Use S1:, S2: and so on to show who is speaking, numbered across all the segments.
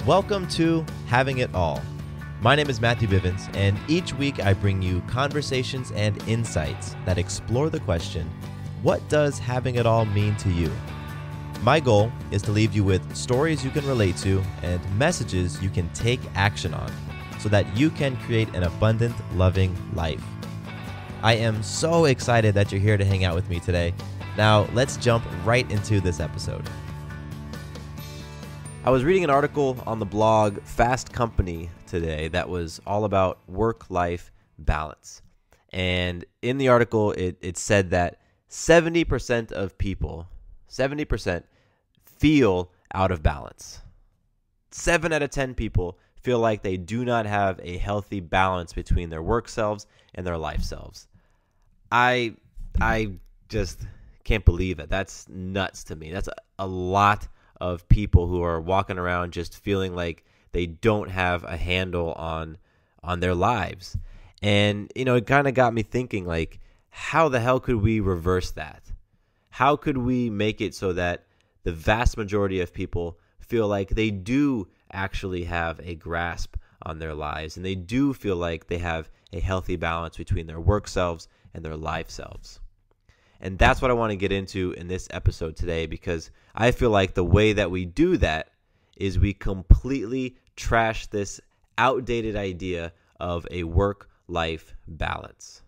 S1: Welcome to Having It All. My name is Matthew Bivens, and each week I bring you conversations and insights that explore the question, what does having it all mean to you? My goal is to leave you with stories you can relate to and messages you can take action on so that you can create an abundant, loving life. I am so excited that you're here to hang out with me today. Now, let's jump right into this episode. I was reading an article on the blog Fast Company today that was all about work-life balance. And in the article, it said that 70% of people, 70% feel out of balance. 7 out of 10 people feel like they do not have a healthy balance between their work selves and their life selves. I just can't believe it. That's nuts to me. That's a lot of people who are walking around just feeling like they don't have a handle on their lives. And, it kind of got me thinking, like, how the hell could we reverse that? How could we make it so that the vast majority of people feel like they do actually have a grasp on their lives and they do feel like they have a healthy balance between their work selves and their life selves? And that's what I want to get into in this episode today, because I feel like the way that we do that is we completely trash this outdated idea of a work-life balance.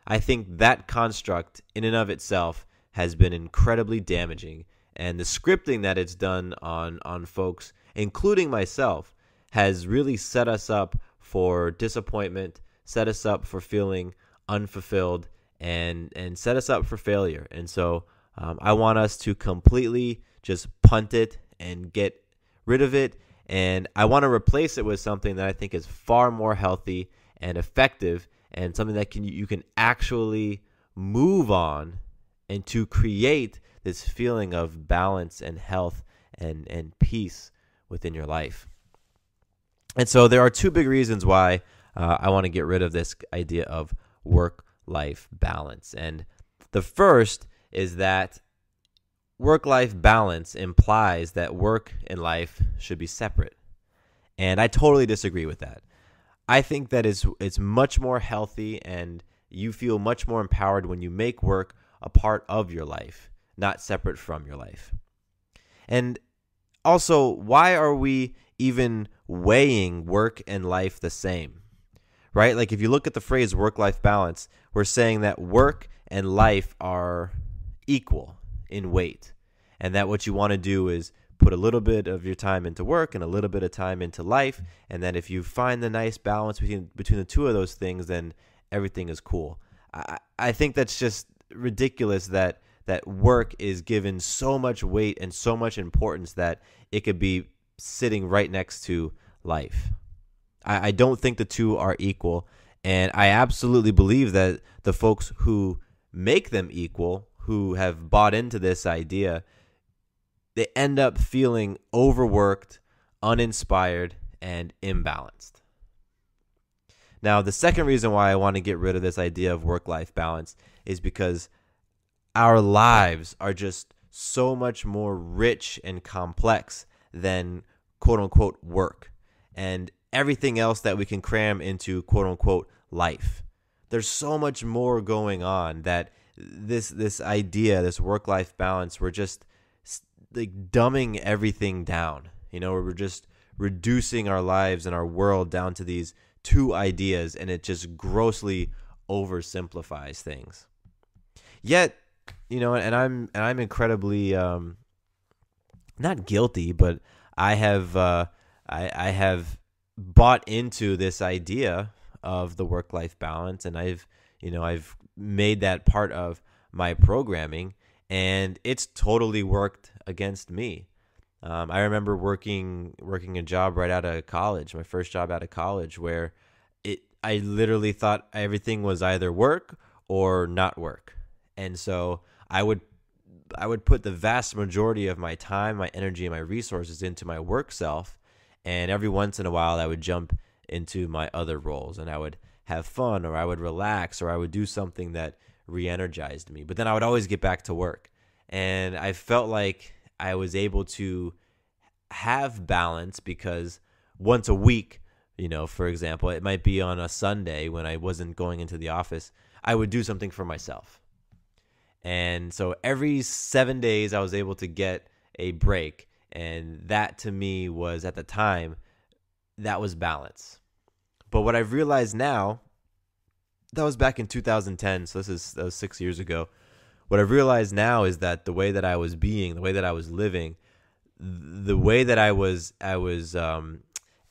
S1: I think that construct in and of itself has been incredibly damaging, and the scripting that it's done on folks, including myself, has really set us up for disappointment, set us up for feeling unfulfilled, and set us up for failure. And so I want us to completely just punt it and get rid of it. And I want to replace it with something that I think is far more healthy and effective, and something that you can actually move on, and to create this feeling of balance and health and peace within your life. And so there are two big reasons why I want to get rid of this idea of work-life balance. And the first is that work-life balance implies that work and life should be separate. And I totally disagree with that. I think that it's much more healthy, and you feel much more empowered when you make work a part of your life, not separate from your life. And also, why are we even weighing work and life the same? Right? Like, if you look at the phrase work-life balance, we're saying that work and life are equal in weight, and that what you want to do is put a little bit of your time into work and a little bit of time into life, and then if you find the nice balance between the two of those things, then everything is cool. I think that's just ridiculous that work is given so much weight and so much importance that it could be sitting right next to life. I don't think the two are equal, and I absolutely believe that the folks who make them equal, who have bought into this idea, they end up feeling overworked, uninspired, and imbalanced. Now, the second reason why I want to get rid of this idea of work-life balance is because our lives are just so much more rich and complex than quote-unquote work and everything else that we can cram into quote-unquote life. There's so much more going on that this idea, this work-life balance, we're just like dumbing everything down. We're just reducing our lives and our world down to these two ideas, and it just grossly oversimplifies things. Yet, and I'm incredibly not guilty, but I have bought into this idea of the work-life balance, and I've made that part of my programming, and it's totally worked against me. I remember working a job right out of college, my first job out of college, where I literally thought everything was either work or not work. And so I would put the vast majority of my time, my energy, and my resources into my work self, and every once in a while I would jump into my other roles, and I would have fun, or I would relax, or I would do something that re-energized me. But then I would always get back to work, and I felt like I was able to have balance because once a week, for example, it might be on a Sunday when I wasn't going into the office, I would do something for myself. And so every 7 days I was able to get a break. And that to me was, at the time, that was balance. But what I've realized now, that was back in 2010, so that was 6 years ago. What I've realized now is that the way that I was being, the way that I was living, the way that I was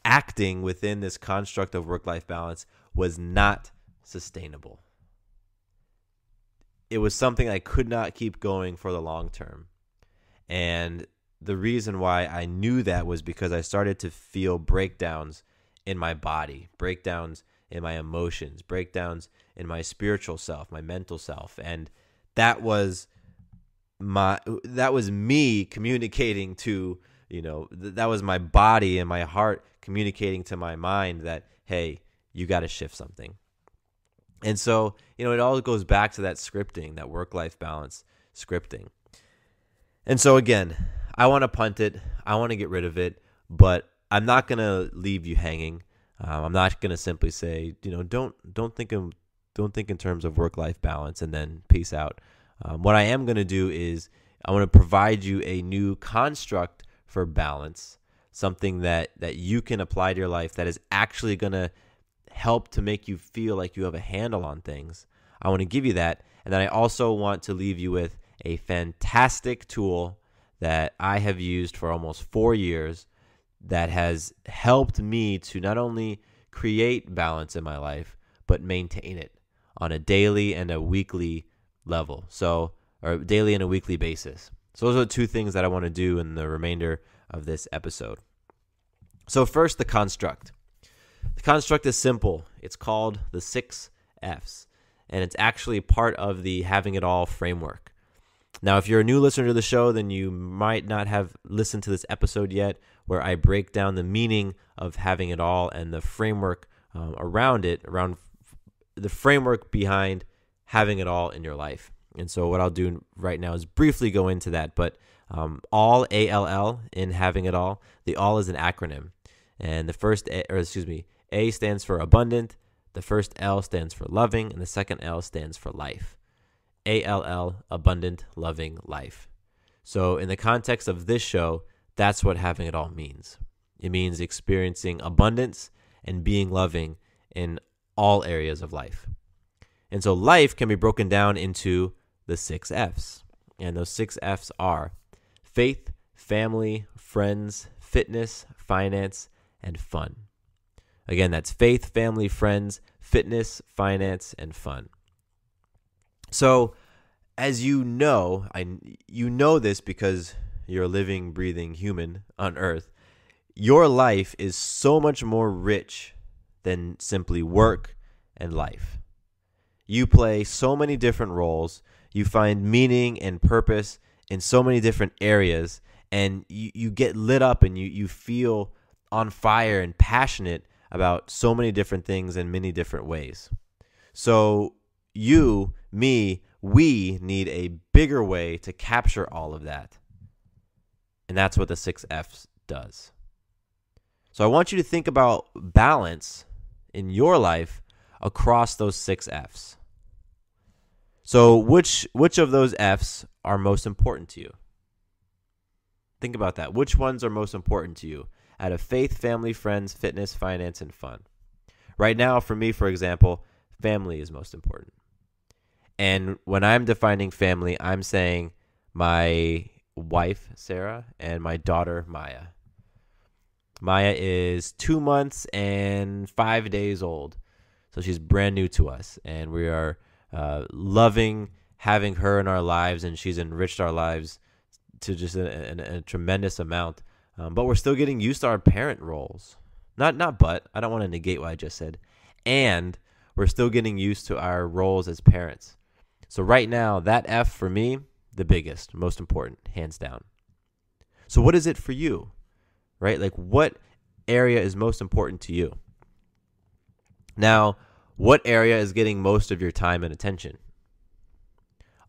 S1: acting within this construct of work-life balance was not sustainable. It was something I could not keep going for the long term. And the reason why I knew that was because I started to feel breakdowns in my body, breakdowns in my emotions, breakdowns in my spiritual self, my mental self. And that was me communicating to, that was my body and my heart communicating to my mind that, hey, you got to shift something. And so, it all goes back to that scripting, that work-life balance scripting. And so again, I want to punt it. I want to get rid of it, but I'm not going to leave you hanging. I'm not going to simply say, don't think in terms of work-life balance and then peace out. What I am going to do is I want to provide you a new construct for balance, something that you can apply to your life that is actually going to help to make you feel like you have a handle on things. I want to give you that. And then I also want to leave you with a fantastic tool that I have used for almost 4 years that has helped me to not only create balance in my life, but maintain it on a daily and a weekly level. Or daily and a weekly basis. So those are the two things that I want to do in the remainder of this episode. So first, the construct. The construct is simple. It's called the 6 F's, and it's actually part of the Having It All framework. Now, if you're a new listener to the show, then you might not have listened to this episode yet, where I break down the meaning of having it all and the framework around the framework behind having it all in your life. And so what I'll do right now is briefly go into that. But all, ALL, in having it all, the all is an acronym. And the first, A stands for abundant, the first L stands for loving, and the second L stands for life. ALL, abundant, loving, life. So in the context of this show, that's what having it all means. It means experiencing abundance and being loving in all areas of life. And so life can be broken down into the 6 F's. And those 6 F's are faith, family, friends, fitness, finance, and fun. Again, that's faith, family, friends, fitness, finance, and fun. So, as you know this because you're a living, breathing human on earth, your life is so much more rich than simply work and life. You play so many different roles. You find meaning and purpose in so many different areas, and you get lit up and you feel on fire and passionate about so many different things in many different ways. So you, me, we need a bigger way to capture all of that. And that's what the 6 F's does. So I want you to think about balance in your life across those 6 F's. So which of those F's are most important to you? Think about that. Which ones are most important to you out of faith, family, friends, fitness, finance, and fun? Right now, for me, for example, family is most important. And when I'm defining family, I'm saying my wife, Sarah, and my daughter, Maya. Maya is 2 months and 5 days old. So she's brand new to us. And we are loving having her in our lives. And she's enriched our lives to just a tremendous amount. But we're still getting used to our parent roles. Not but. I don't want to negate what I just said. And we're still getting used to our roles as parents. So right now, that F for me, the biggest, most important, hands down. So what is it for you, right? Like what area is most important to you? Now, what area is getting most of your time and attention?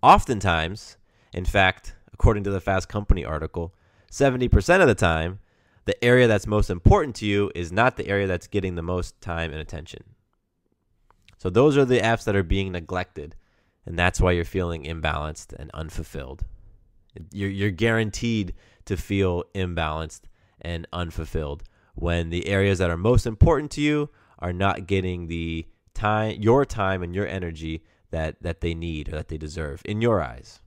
S1: Oftentimes, in fact, according to the Fast Company article, 70% of the time, the area that's most important to you is not the area that's getting the most time and attention. So those are the F's that are being neglected, and that's why you're feeling imbalanced and unfulfilled. You're guaranteed to feel imbalanced and unfulfilled when the areas that are most important to you are not getting the your time and your energy that they need or that they deserve in your eyes.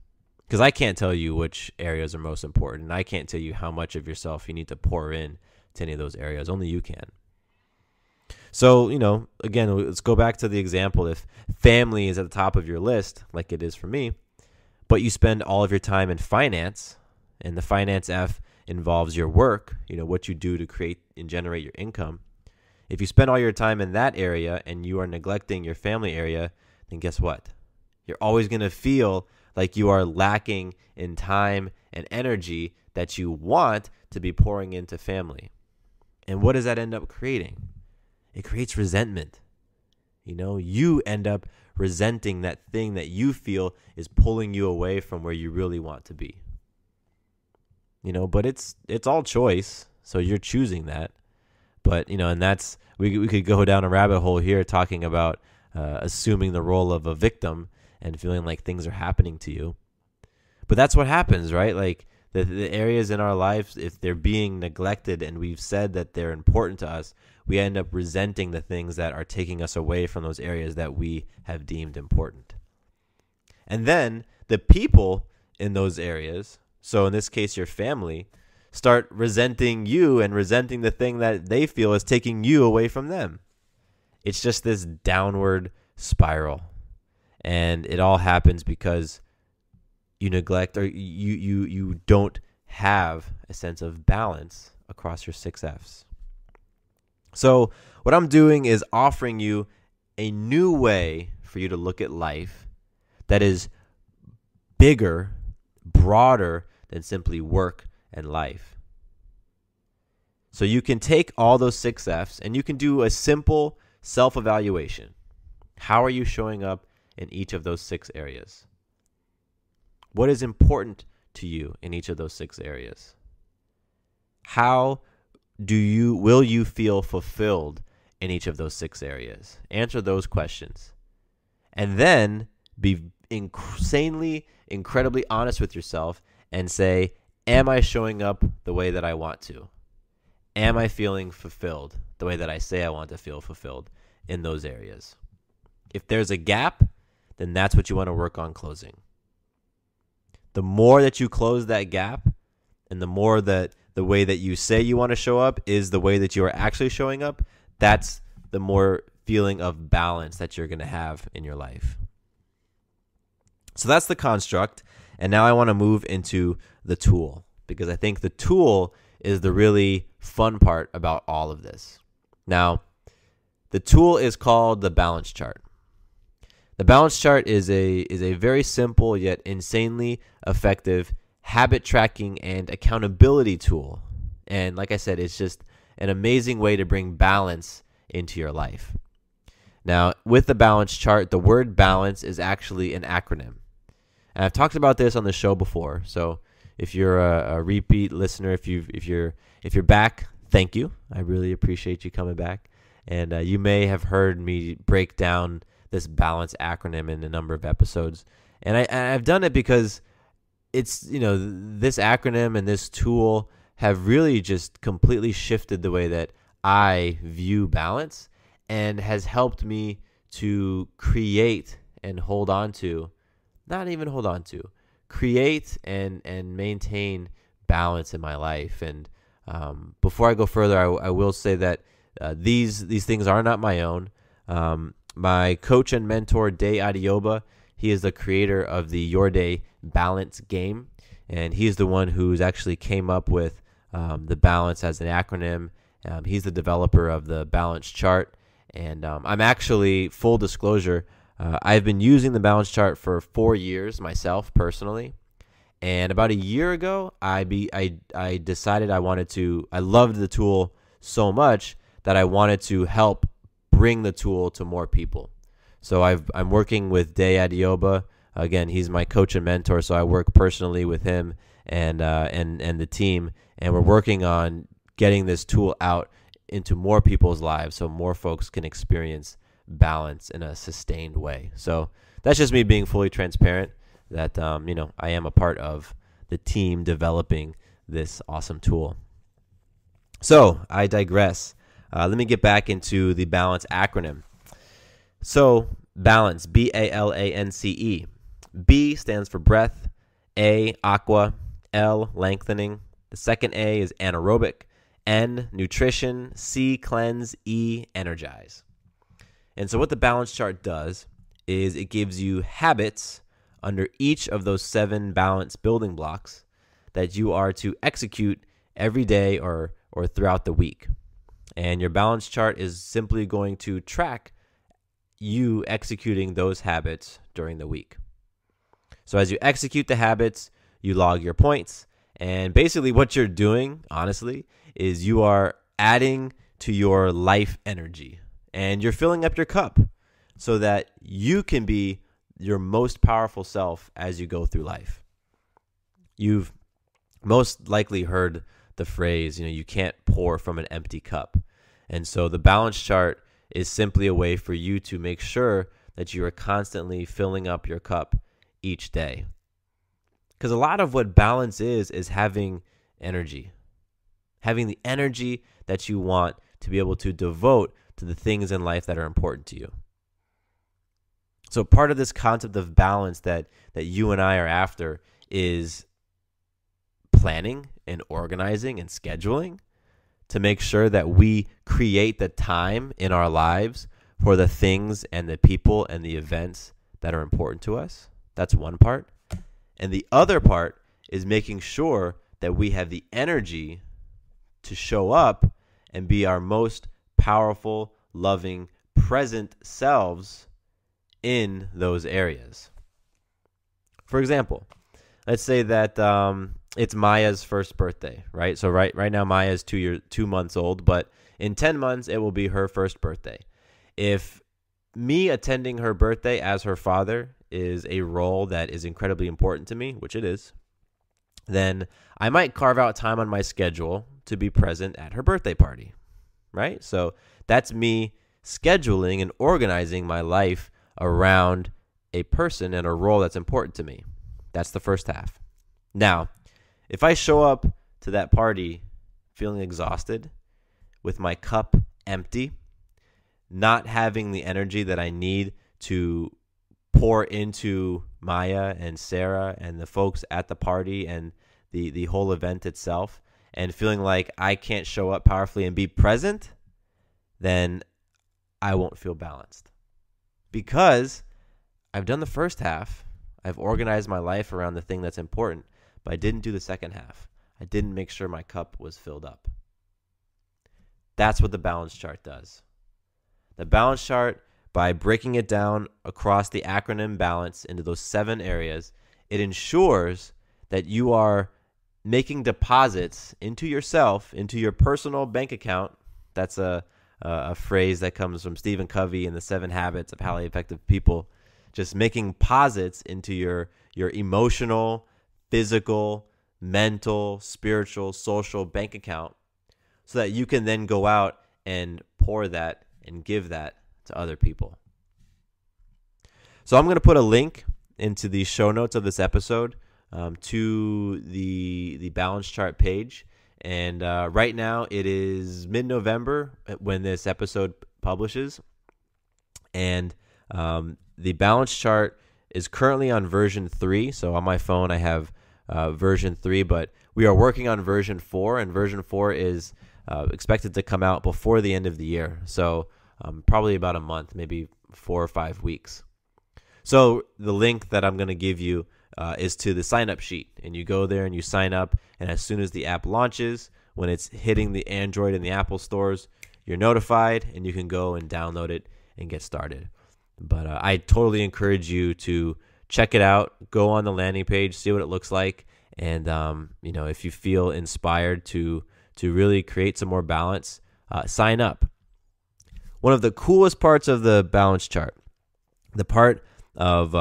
S1: Because I can't tell you which areas are most important, and I can't tell you how much of yourself you need to pour in to any of those areas. Only you can. So, again, let's go back to the example. If family is at the top of your list, like it is for me, but you spend all of your time in finance, and the finance F involves your work, what you do to create and generate your income. If you spend all your time in that area and you are neglecting your family area, then guess what? You're always going to feel like you are lacking in time and energy that you want to be pouring into family. And what does that end up creating? It creates resentment. You end up resenting that thing that you feel is pulling you away from where you really want to be. But it's all choice. So you're choosing that. But, and that's, we could go down a rabbit hole here talking about assuming the role of a victim and feeling like things are happening to you. But that's what happens, right? Like the areas in our lives, if they're being neglected and we've said that they're important to us, we end up resenting the things that are taking us away from those areas that we have deemed important. And then the people in those areas, so in this case your family, start resenting you and resenting the thing that they feel is taking you away from them. It's just this downward spiral. And it all happens because you neglect or you don't have a sense of balance across your 6 F's. So what I'm doing is offering you a new way for you to look at life that is bigger, broader than simply work and life. So you can take all those 6 F's and you can do a simple self-evaluation. How are you showing up in each of those 6 areas? What is important to you in each of those 6 areas? How will you feel fulfilled in each of those 6 areas? Answer those questions. And then be incredibly honest with yourself and say, am I showing up the way that I want to? Am I feeling fulfilled the way that I say I want to feel fulfilled in those areas? If there's a gap, then that's what you want to work on closing. The more that you close that gap, and the more that the way that you say you want to show up is the way that you are actually showing up, that's the more feeling of balance that you're going to have in your life. So that's the construct. And now I want to move into the tool, because I think the tool is the really fun part about all of this. Now, the tool is called the balance chart. The balance chart is a very simple yet insanely effective habit tracking and accountability tool. And like I said, it's just an amazing way to bring balance into your life. Now, with the balance chart, the word balance is actually an acronym. And I've talked about this on the show before. So if you're a repeat listener, if you're back, thank you. I really appreciate you coming back. And you may have heard me break down this balance acronym in a number of episodes. And I've done it because it's, this acronym and this tool have really just completely shifted the way that I view balance and has helped me to create and create and maintain balance in my life. And before I go further, I will say that these things are not my own. My coach and mentor, Day Adioba, he is the creator of the YourDay Balance Game, and he's the one who's actually came up with the balance as an acronym. He's the developer of the balance chart, and I'm actually, full disclosure, I've been using the balance chart for 4 years myself personally. And about a year ago, I decided I loved the tool so much that I wanted to help bring the tool to more people. So I'm working with Day Adioba. Again, he's my coach and mentor, so I work personally with him and the team, and we're working on getting this tool out into more people's lives so more folks can experience balance in a sustained way. So that's just me being fully transparent that, I am a part of the team developing this awesome tool. So I digress. Let me get back into the BALANCE acronym. So BALANCE, BALANCE. B stands for breath, A, aqua, L, lengthening. The second A is anaerobic, N, nutrition, C, cleanse, E, energize. And so what the balance chart does is it gives you habits under each of those 7 balance building blocks that you are to execute every day or throughout the week. And your balance chart is simply going to track you executing those habits during the week. So as you execute the habits, you log your points. And basically what you're doing, honestly, is you are adding to your life energy. And you're filling up your cup so that you can be your most powerful self as you go through life. You've most likely heard the phrase, you can't pour from an empty cup. And so the balance chart is simply a way for you to make sure that you are constantly filling up your cup each day. Because a lot of what balance is having energy. Having the energy that you want to be able to devote to the things in life that are important to you. So part of this concept of balance that you and I are after is planning and organizing and scheduling to make sure that we create the time in our lives for the things and the people and the events that are important to us. That's one part. And the other part is making sure that we have the energy to show up and be our most powerful, loving, present selves in those areas. For example, let's say that it's Maya's first birthday, right? So right now Maya is 2 months old, but in 10 months it will be her first birthday. If me attending her birthday as her father is a role that is incredibly important to me, which it is, then I might carve out time on my schedule to be present at her birthday party, right? So that's me scheduling and organizing my life around a person and a role that's important to me. That's the first half. Now, if I show up to that party feeling exhausted, with my cup empty, not having the energy that I need to pour into Maya and Sarah and the folks at the party and the whole event itself, and feeling like I can't show up powerfully and be present, then I won't feel balanced. Because I've done the first half, I've organized my life around the thing that's important, but I didn't do the second half. I didn't make sure my cup was filled up. That's what the balance chart does. The balance chart, by breaking it down across the acronym BALANCE into those 7 areas, it ensures that you are making deposits into yourself, into your personal bank account. That's a phrase that comes from Stephen Covey in the 7 Habits of Highly Effective People. Just making posits into your emotional, physical, mental, spiritual, social bank account so that you can then go out and pour that and give that to other people. So I'm going to put a link into the show notes of this episode to the balance chart page. And right now it is mid-November when this episode publishes. And the balance chart is currently on version 3. So on my phone I have version 3, but we are working on version 4. And version 4 is expected to come out before the end of the year. So probably about a month, maybe 4 or 5 weeks. So the link that I'm going to give you is to the sign-up sheet. And you go there and you sign up. And as soon as the app launches, when it's hitting the Android and the Apple stores, you're notified and you can go and download it and get started. But I totally encourage you to check it out. Go on the landing page, see what it looks like. And, if you feel inspired to really create some more balance, sign up. One of the coolest parts of the balance chart, the part of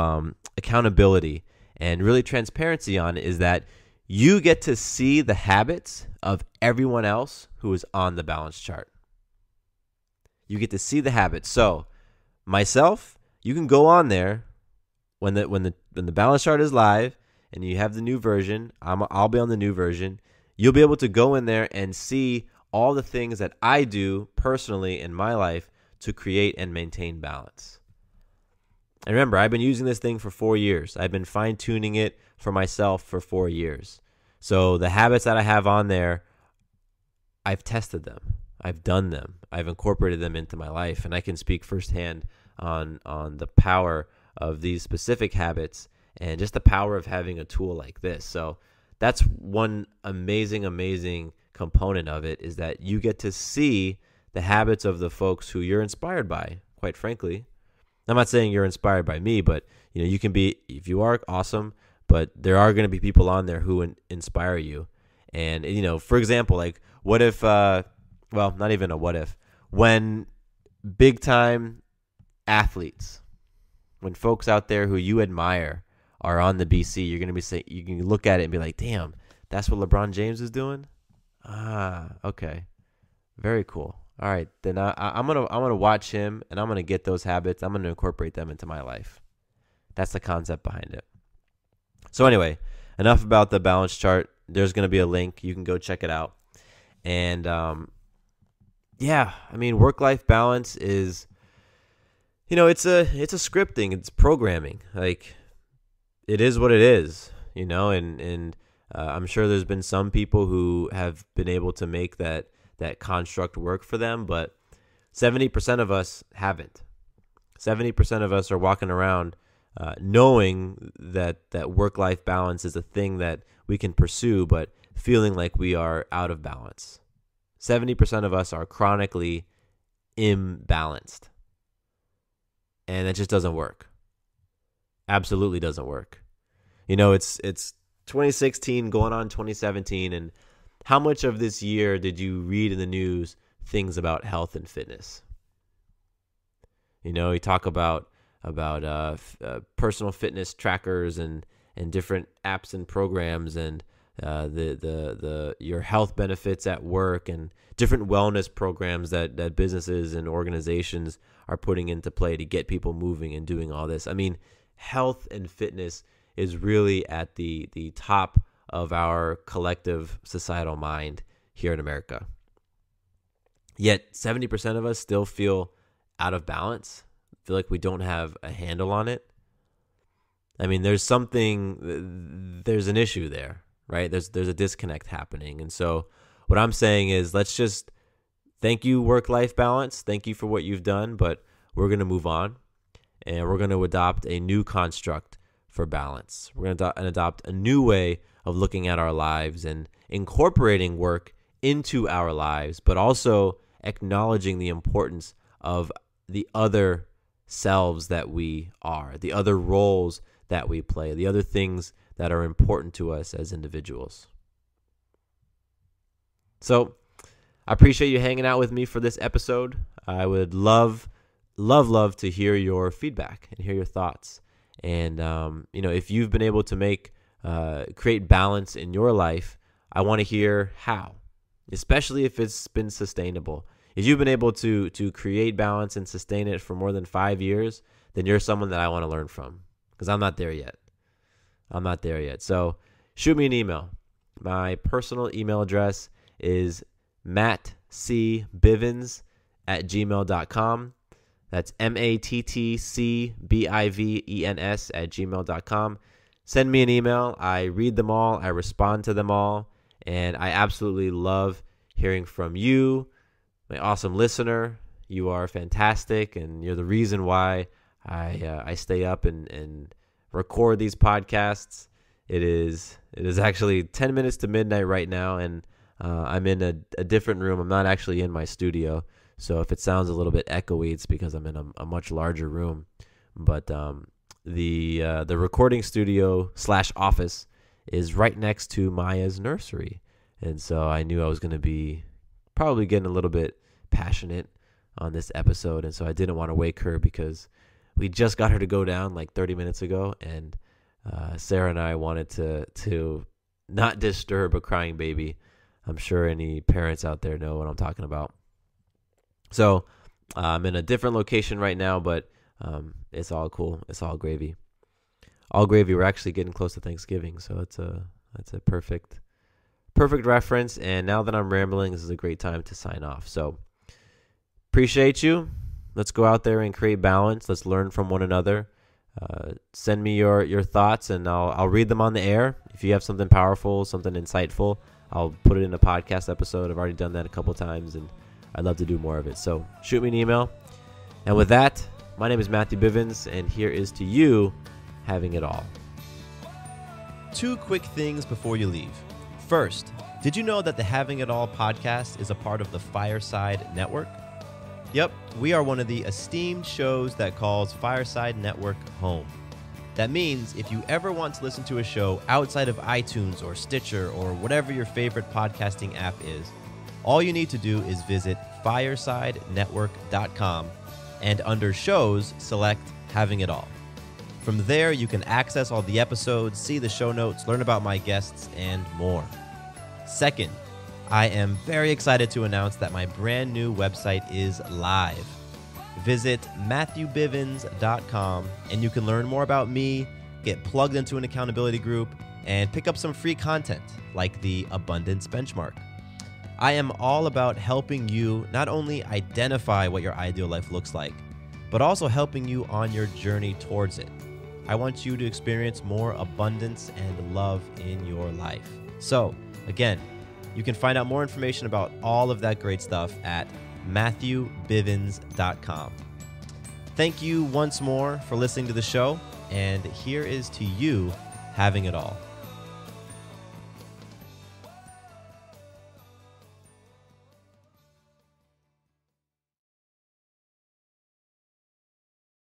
S1: accountability and really transparency on, is that you get to see the habits of everyone else who is on the balance chart. You get to see the habits. So myself, you can go on there when the balance chart is live and you have the new version. I'll be on the new version. You'll be able to go in there and see all the things that I do personally in my life to create and maintain balance. And remember, I've been using this thing for 4 years. I've been fine-tuning it for myself for 4 years. So the habits that I have on there, I've tested them. I've done them. I've incorporated them into my life. And I can speak firsthand on the power of these specific habits and just the power of having a tool like this. So that's one amazing component of it, is that you get to see the habits of the folks who you're inspired by, quite frankly. I'm not saying you're inspired by me, but you can be, if you are, awesome, but there are going to be people on there who inspire you. And, for example, like what if, well, not even a what if, when big time athletes, when folks out there who you admire are on the BC, you're going to be saying, you can look at it and be like, damn, that's what LeBron James is doing? Okay. Very cool. All right, then I'm gonna watch him, and I'm gonna get those habits. I'm gonna incorporate them into my life. That's the concept behind it. So anyway, enough about the balance chart. There's gonna be a link. You can go check it out. And work-life balance is, it's a scripting. It's programming. Like, it is what it is. And I'm sure there's been some people who have been able to make that construct work for them, but 70% of us haven't. 70% of us are walking around knowing that work-life balance is a thing that we can pursue, but feeling like we are out of balance. 70% of us are chronically imbalanced. And it just doesn't work. Absolutely doesn't work. It's 2016 going on 2017, and how much of this year did you read in the news things about health and fitness? You talk about personal fitness trackers and different apps and programs, and the your health benefits at work, and different wellness programs that businesses and organizations are putting into play to get people moving and doing all this. I mean, health and fitness is really at the top of our collective societal mind here in America. Yet 70% of us still feel out of balance, feel like we don't have a handle on it. I mean, there's an issue there, right? There's a disconnect happening. And so what I'm saying is, let's just thank you, work-life balance. Thank you for what you've done, but we're going to move on, and we're going to adopt a new construct for balance. We're going to adopt a new way of looking at our lives and incorporating work into our lives, but also acknowledging the importance of the other selves that we are, the other roles that we play, the other things that are important to us as individuals. So I appreciate you hanging out with me for this episode. I would love to hear your feedback and hear your thoughts. And, if you've been able to create balance in your life, I want to hear how, especially if it's been sustainable. If you've been able to create balance and sustain it for more than 5 years, then you're someone that I want to learn from, because I'm not there yet. So shoot me an email. My personal email address is mattcbivens@gmail.com. That's mattcbivens@gmail.com. Send me an email. I read them all. I respond to them all. And I absolutely love hearing from you, my awesome listener. You are fantastic, and you're the reason why I stay up and record these podcasts. It is actually 10 minutes to midnight right now, and I'm in a different room. I'm not actually in my studio. So if it sounds a little bit echoey, it's because I'm in a much larger room. But the recording studio / office is right next to Maya's nursery. And so I knew I was going to be probably getting a little bit passionate on this episode. And so I didn't want to wake her, because we just got her to go down like 30 minutes ago. And Sarah and I wanted to not disturb a crying baby. I'm sure any parents out there know what I'm talking about. So I'm in a different location right now, but it's all cool. It's all gravy. All gravy. We're actually getting close to Thanksgiving, so that's a perfect reference. And now that I'm rambling, this is a great time to sign off. So appreciate you. Let's go out there and create balance. Let's learn from one another. Send me your thoughts, and I'll read them on the air. If you have something powerful, something insightful, I'll put it in a podcast episode. I've already done that a couple times, and I'd love to do more of it. So shoot me an email. And with that, my name is Matthew Bivens, and here is to you having it all.
S2: 2 quick things before you leave. First, did you know that the Having It All podcast is a part of the Fireside Network? Yep, we are one of the esteemed shows that calls Fireside Network home. That means if you ever want to listen to a show outside of iTunes or Stitcher or whatever your favorite podcasting app is, all you need to do is visit firesidenetwork.com and under shows, select Having It All. From there, you can access all the episodes, see the show notes, learn about my guests, and more. Second, I am very excited to announce that my brand new website is live. Visit MatthewBivens.com and you can learn more about me, get plugged into an accountability group, and pick up some free content like the Abundance Benchmark. I am all about helping you not only identify what your ideal life looks like, but also helping you on your journey towards it. I want you to experience more abundance and love in your life. So, again, you can find out more information about all of that great stuff at MatthewBivens.com. Thank you once more for listening to the show, and here is to you having it all.